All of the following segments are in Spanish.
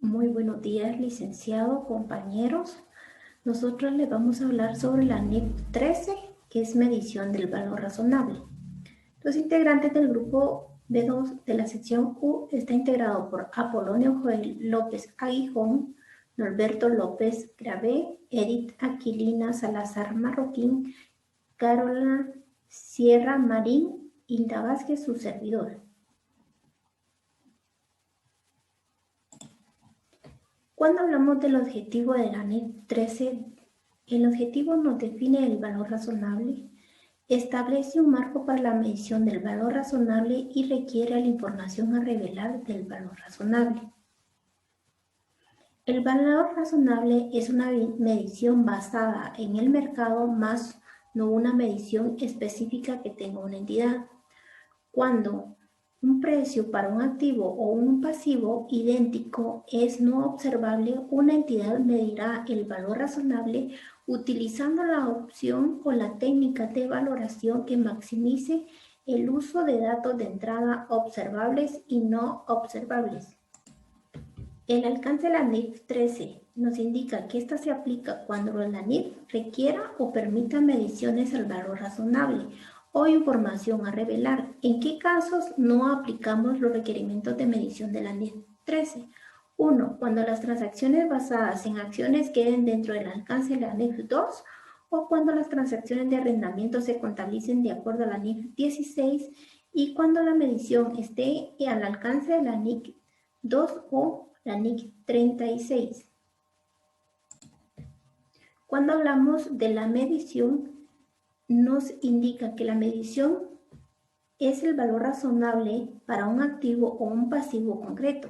Muy buenos días, licenciado, compañeros. Nosotros les vamos a hablar sobre la NIF 13, que es medición del valor razonable. Los integrantes del grupo B2 de la sección U está integrado por Apolonio Joel López Aguijón, Norberto López Gravé, Edith Aquilina Salazar Marroquín, Carola Sierra Marín, Hilda Vázquez, su servidor. Cuando hablamos del objetivo de la NIF 13, el objetivo nos define el valor razonable, establece un marco para la medición del valor razonable y requiere la información a revelar del valor razonable. El valor razonable es una medición basada en el mercado más no una medición específica que tenga una entidad. Cuando un precio para un activo o un pasivo idéntico es no observable, una entidad medirá el valor razonable utilizando la opción o la técnica de valoración que maximice el uso de datos de entrada observables y no observables. El alcance de la NIF 13 nos indica que esta se aplica cuando la NIF requiera o permita mediciones al valor razonable o información a revelar. ¿En qué casos no aplicamos los requerimientos de medición de la NIF 13? 1. Cuando las transacciones basadas en acciones queden dentro del alcance de la NIF 2 o cuando las transacciones de arrendamiento se contabilicen de acuerdo a la NIF 16 y cuando la medición esté al alcance de la NIF 2 o la NIC 36. Cuando hablamos de la medición, nos indica que la medición es el valor razonable para un activo o un pasivo concreto.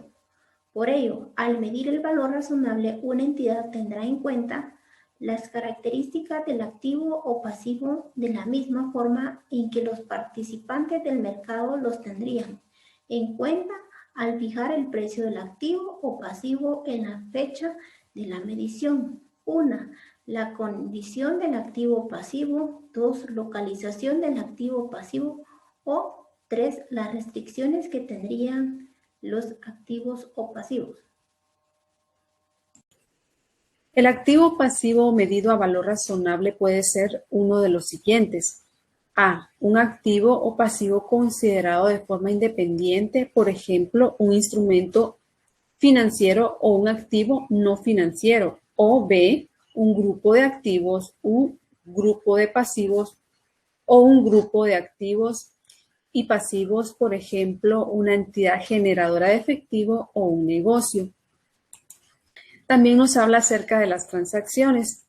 Por ello, al medir el valor razonable, una entidad tendrá en cuenta las características del activo o pasivo de la misma forma en que los participantes del mercado los tendrían en cuenta al fijar el precio del activo o pasivo en la fecha de la medición. 1. La condición del activo pasivo. 2. Localización del activo pasivo. O 3. Las restricciones que tendrían los activos o pasivos. El activo pasivo medido a valor razonable puede ser uno de los siguientes. A. Un activo o pasivo considerado de forma independiente, por ejemplo, un instrumento financiero o un activo no financiero. O B. Un grupo de activos, un grupo de pasivos o un grupo de activos y pasivos, por ejemplo, una entidad generadora de efectivo o un negocio. También nos habla acerca de las transacciones.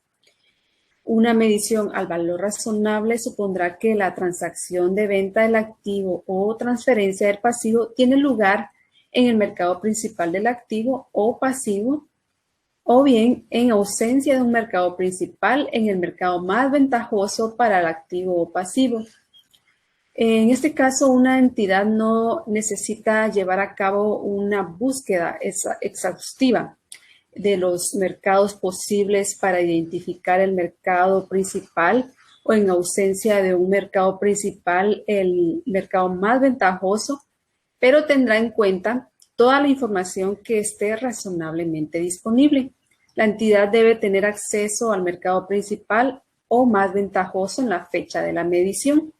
Una medición al valor razonable supondrá que la transacción de venta del activo o transferencia del pasivo tiene lugar en el mercado principal del activo o pasivo, o bien en ausencia de un mercado principal en el mercado más ventajoso para el activo o pasivo. En este caso, una entidad no necesita llevar a cabo una búsqueda exhaustiva de los mercados posibles para identificar el mercado principal o en ausencia de un mercado principal, el mercado más ventajoso, pero tendrá en cuenta toda la información que esté razonablemente disponible. La entidad debe tener acceso al mercado principal o más ventajoso en la fecha de la medición,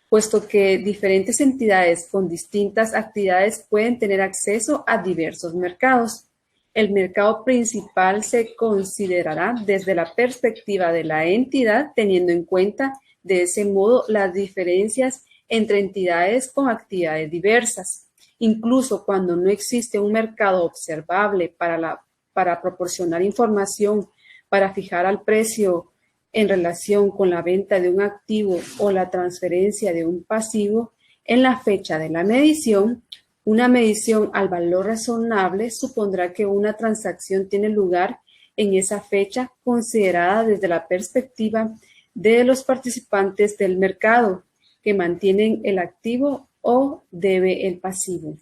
puesto que diferentes entidades con distintas actividades pueden tener acceso a diversos mercados. El mercado principal se considerará desde la perspectiva de la entidad, teniendo en cuenta de ese modo las diferencias entre entidades con actividades diversas. Incluso cuando no existe un mercado observable para proporcionar información para fijar al precio en relación con la venta de un activo o la transferencia de un pasivo, en la fecha de la medición, una medición al valor razonable supondrá que una transacción tiene lugar en esa fecha considerada desde la perspectiva de los participantes del mercado que mantienen el activo o debe el pasivo.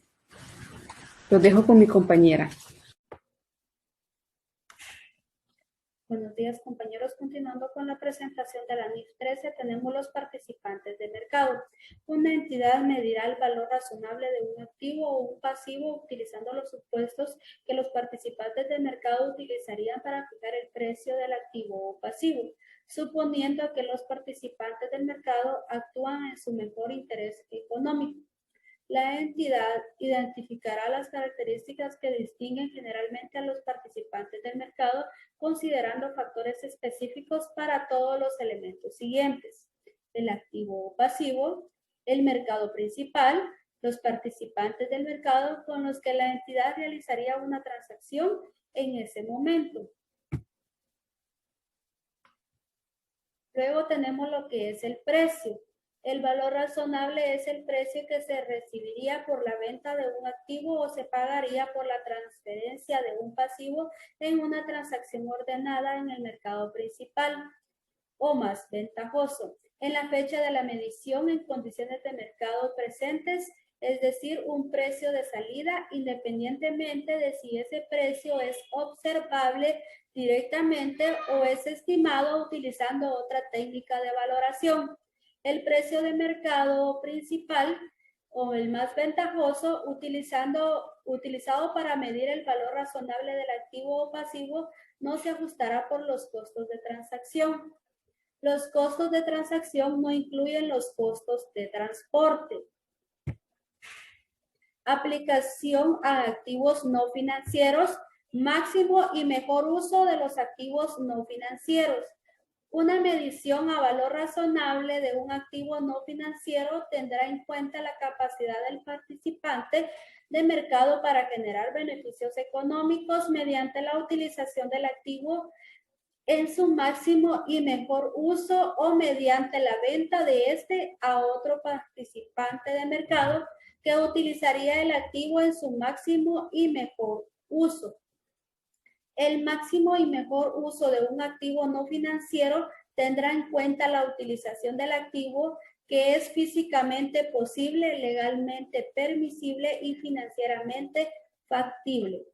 Los dejo con mi compañera. Buenos días, compañeros. continuando con la presentación de la NIF 13, tenemos los participantes de mercado. Una entidad medirá el valor razonable de un activo o un pasivo utilizando los supuestos que los participantes de mercado utilizarían para fijar el precio del activo o pasivo, suponiendo que los participantes del mercado actúan en su mejor interés económico. La entidad identificará las características que distinguen generalmente a los participantes del mercado, considerando factores específicos para todos los elementos siguientes: el activo o pasivo, el mercado principal, los participantes del mercado con los que la entidad realizaría una transacción en ese momento. Luego tenemos lo que es el precio. El valor razonable es el precio que se recibiría por la venta de un activo o se pagaría por la transferencia de un pasivo en una transacción ordenada en el mercado principal o más ventajoso, en la fecha de la medición en condiciones de mercado presentes, es decir, un precio de salida, independientemente de si ese precio es observable directamente o es estimado utilizando otra técnica de valoración. El precio de mercado principal o el más ventajoso utilizado para medir el valor razonable del activo o pasivo no se ajustará por los costos de transacción. Los costos de transacción no incluyen los costos de transporte. Aplicación a activos no financieros, máximo y mejor uso de los activos no financieros. Una medición a valor razonable de un activo no financiero tendrá en cuenta la capacidad del participante de mercado para generar beneficios económicos mediante la utilización del activo en su máximo y mejor uso o mediante la venta de este a otro participante de mercado que utilizaría el activo en su máximo y mejor uso. El máximo y mejor uso de un activo no financiero tendrá en cuenta la utilización del activo que es físicamente posible, legalmente permisible y financieramente factible.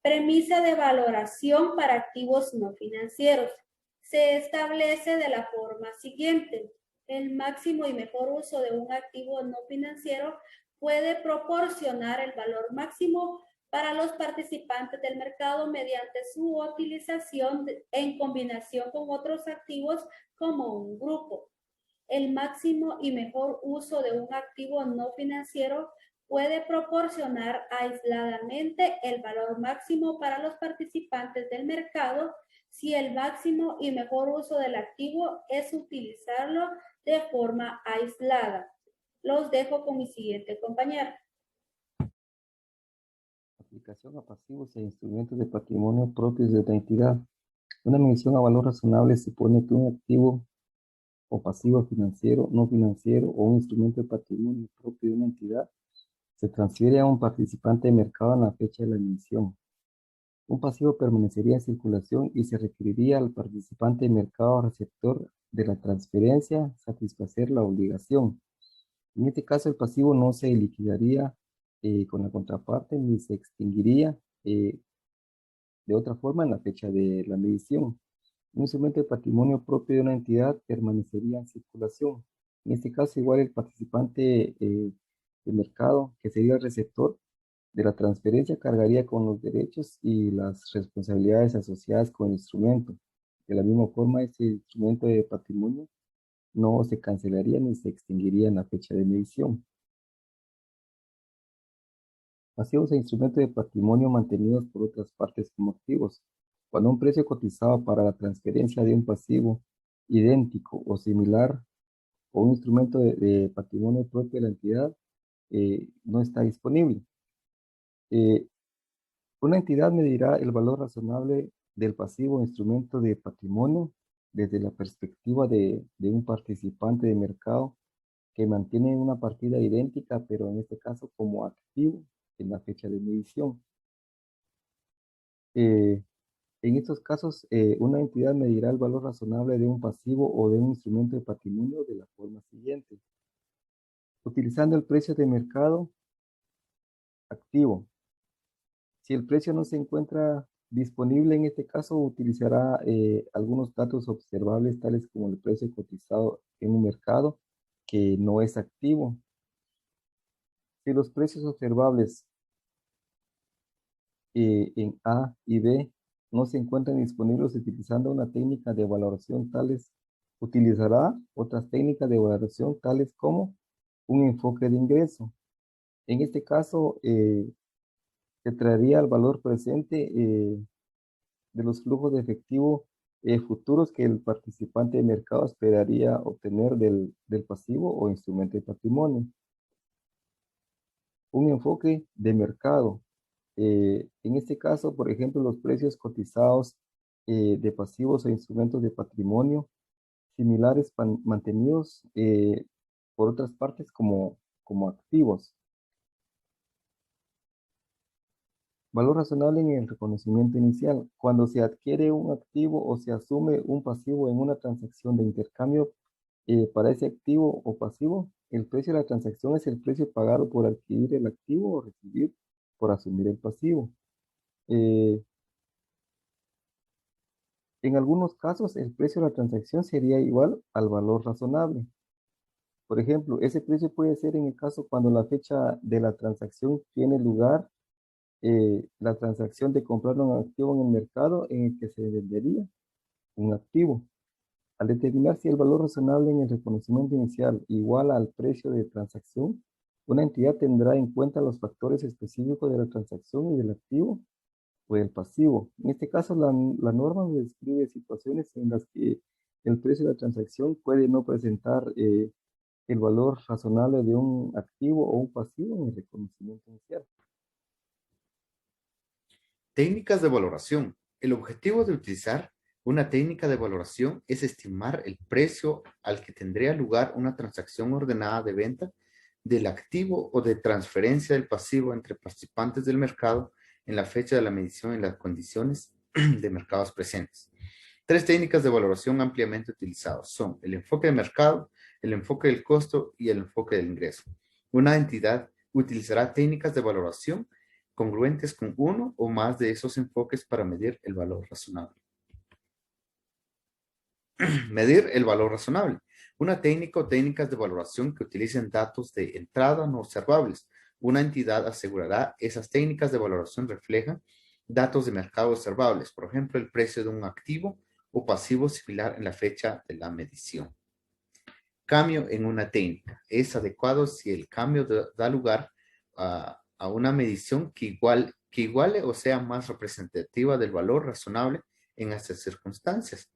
Premisa de valoración para activos no financieros. Se establece de la forma siguiente: el máximo y mejor uso de un activo no financiero puede proporcionar el valor máximo para los participantes del mercado mediante su utilización en combinación con otros activos como un grupo. El máximo y mejor uso de un activo no financiero puede proporcionar aisladamente el valor máximo para los participantes del mercado si el máximo y mejor uso del activo es utilizarlo de forma aislada. Los dejo con mi siguiente compañero. Aplicación a pasivos e instrumentos de patrimonio propios de la entidad. Una medición a valor razonable supone que un activo o pasivo financiero, no financiero o un instrumento de patrimonio propio de una entidad se transfiere a un participante de mercado en la fecha de la emisión. Un pasivo permanecería en circulación y se requeriría al participante de mercado receptor de la transferencia satisfacer la obligación. En este caso, el pasivo no se liquidaría con la contraparte ni se extinguiría de otra forma en la fecha de la medición. Un instrumento de patrimonio propio de una entidad permanecería en circulación. En este caso, igual el participante de mercado, que sería el receptor de la transferencia, cargaría con los derechos y las responsabilidades asociadas con el instrumento. De la misma forma, ese instrumento de patrimonio no se cancelaría ni se extinguiría en la fecha de medición. Pasivos e instrumentos de patrimonio mantenidos por otras partes como activos. Cuando un precio cotizado para la transferencia de un pasivo idéntico o similar o un instrumento de patrimonio propio de la entidad no está disponible. Una entidad medirá el valor razonable del pasivo o instrumento de patrimonio desde la perspectiva de un participante de mercado que mantiene una partida idéntica, pero en este caso como activo en la fecha de medición. En estos casos, una entidad medirá el valor razonable de un pasivo o de un instrumento de patrimonio de la forma siguiente. Utilizando el precio de mercado activo. Si el precio no se encuentra Disponible en este caso utilizará algunos datos observables tales como el precio cotizado en un mercado que no es activo. Si los precios observables en A y B no se encuentran disponibles utilizando una técnica de valoración utilizará otras técnicas de valoración tales como un enfoque de ingreso. En este caso, se traería el valor presente de los flujos de efectivo futuros que el participante de mercado esperaría obtener del pasivo o instrumento de patrimonio. Un enfoque de mercado. En este caso, por ejemplo, los precios cotizados de pasivos o instrumentos de patrimonio similares mantenidos por otras partes como activos. Valor razonable en el reconocimiento inicial. Cuando se adquiere un activo o se asume un pasivo en una transacción de intercambio para ese activo o pasivo, el precio de la transacción es el precio pagado por adquirir el activo o recibir por asumir el pasivo. En algunos casos, el precio de la transacción sería igual al valor razonable. Por ejemplo, ese precio puede ser en el caso cuando la fecha de la transacción tiene lugar la transacción de comprar un activo en el mercado en el que se vendería un activo. Al determinar si el valor razonable en el reconocimiento inicial igual al precio de transacción, una entidad tendrá en cuenta los factores específicos de la transacción y del activo o del pasivo. En este caso, la norma describe situaciones en las que el precio de la transacción puede no presentar el valor razonable de un activo o un pasivo en el reconocimiento inicial. Técnicas de valoración. El objetivo de utilizar una técnica de valoración es estimar el precio al que tendría lugar una transacción ordenada de venta del activo o de transferencia del pasivo entre participantes del mercado en la fecha de la medición y las condiciones de mercados presentes. Tres técnicas de valoración ampliamente utilizadas son el enfoque de mercado, el enfoque del costo y el enfoque del ingreso. Una entidad utilizará técnicas de valoración congruentes con uno o más de esos enfoques para medir el valor razonable. Medir el valor razonable. Una técnica o técnicas de valoración que utilicen datos de entrada no observables. Una entidad asegurará esas técnicas de valoración reflejan datos de mercado observables, por ejemplo, el precio de un activo o pasivo similar en la fecha de la medición. Cambio en una técnica. Es adecuado si el cambio da lugar a una medición que iguale o sea más representativa del valor razonable en estas circunstancias.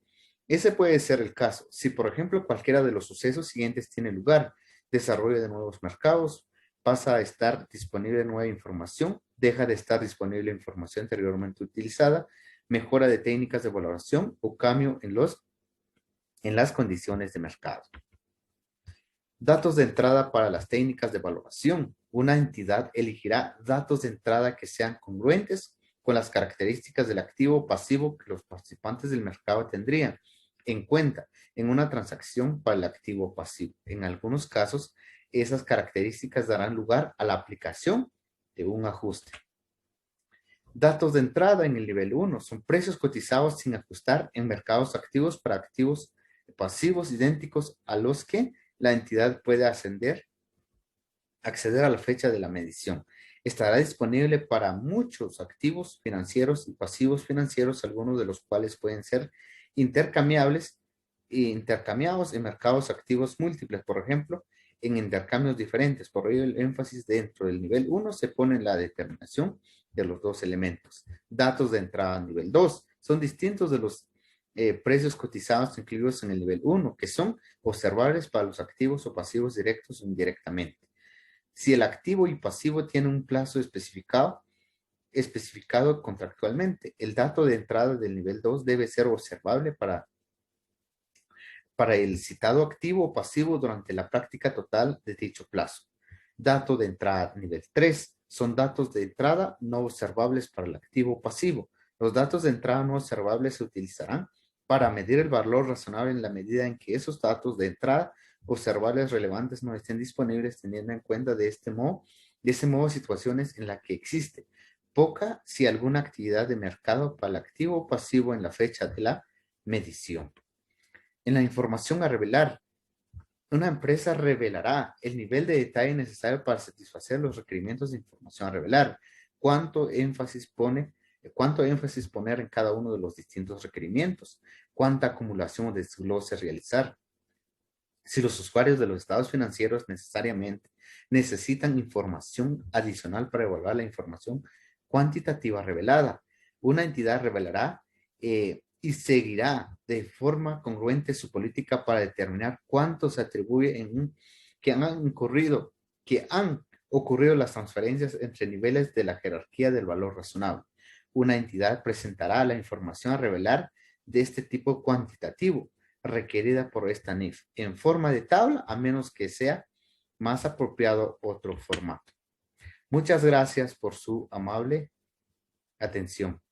Ese puede ser el caso. Si, por ejemplo, cualquiera de los sucesos siguientes tiene lugar, desarrollo de nuevos mercados, pasa a estar disponible nueva información, deja de estar disponible información anteriormente utilizada, mejora de técnicas de valoración o cambio en las condiciones de mercado. Datos de entrada para las técnicas de valoración. Una entidad elegirá datos de entrada que sean congruentes con las características del activo o pasivo que los participantes del mercado tendrían en cuenta en una transacción para el activo o pasivo. En algunos casos, esas características darán lugar a la aplicación de un ajuste. Datos de entrada en el nivel 1 son precios cotizados sin ajustar en mercados activos para activos pasivos idénticos a los que la entidad puede acceder a la fecha de la medición. Estará disponible para muchos activos financieros y pasivos financieros, algunos de los cuales pueden ser intercambiados en mercados activos múltiples, por ejemplo, en intercambios diferentes. Por ello, el énfasis dentro del nivel 1 se pone en la determinación de los dos elementos. Datos de entrada a nivel 2 son distintos de los precios cotizados incluidos en el nivel 1, que son observables para los activos o pasivos directos o indirectamente. Si el activo y pasivo tienen un plazo especificado contractualmente, el dato de entrada del nivel 2 debe ser observable para el citado activo o pasivo durante la práctica total de dicho plazo. Dato de entrada nivel 3 son datos de entrada no observables para el activo o pasivo. Los datos de entrada no observables se utilizarán para medir el valor razonable en la medida en que esos datos de entrada observables relevantes no estén disponibles, teniendo en cuenta de ese modo situaciones en las que existe poca si alguna actividad de mercado para el activo o pasivo en la fecha de la medición. En la información a revelar, una empresa revelará el nivel de detalle necesario para satisfacer los requerimientos de información a revelar, cuánto énfasis poner en cada uno de los distintos requerimientos, cuánta acumulación o desglose realizar, si los usuarios de los estados financieros necesariamente necesitan información adicional para evaluar la información cuantitativa revelada. Una entidad revelará y seguirá de forma congruente su política para determinar cuánto se atribuye que han ocurrido las transferencias entre niveles de la jerarquía del valor razonable. Una entidad presentará la información a revelar de este tipo cuantitativo requerida por esta NIF en forma de tabla, a menos que sea más apropiado otro formato. Muchas gracias por su amable atención.